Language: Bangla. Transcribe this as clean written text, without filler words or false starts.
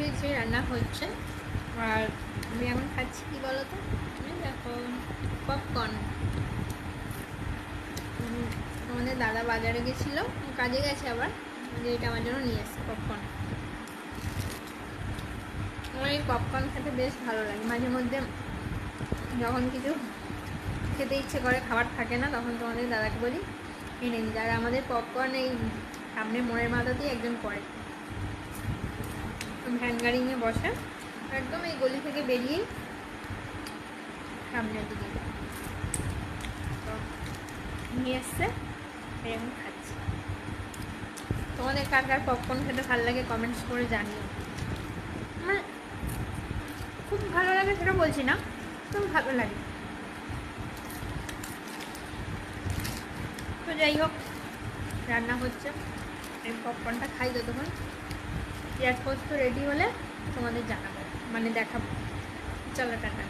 কিছুই রান্না হচ্ছে। আর আমি এখন খাচ্ছি কি বলো তো, দেখো পপকর্ন। আমাদের দাদা বাজারে গেছিলো, কাজে গেছে আবার, এটা আমার জন্য নিয়ে এসছে পপকর্ন। আমার এই পপকর্ন খেতে বেশ ভালো লাগে। মাঝে মধ্যে যখন কিছু খেতে ইচ্ছে করে, খাবার থাকে না, তখন তোমাদের দাদাকে বলি এনে দিই। আর আমাদের পপকর্ন এই সামনে মোড়ের মাথাতেই একজন করে, ভ্যান গাড়ি নিয়ে বসে একদম এই গলি থেকে বেরিয়েই সামনের দিকে, তো নিয়ে এসছে, এরকম খাচ্ছি। তোমাদের কার কার পপকর্ন খেতে ভালো লাগে কমেন্টস করে জানিও। আমার খুব ভালো লাগে সেটা বলছি না, খুব ভালো লাগে। তো যাই হোক, রান্না হচ্ছে, এই পপকর্নটা খাই ততক্ষণ। পেঁয়াজ পোস্ত রেডি হলে তোমাদের জানাবো, মানে দেখাবো। চলো টাটা।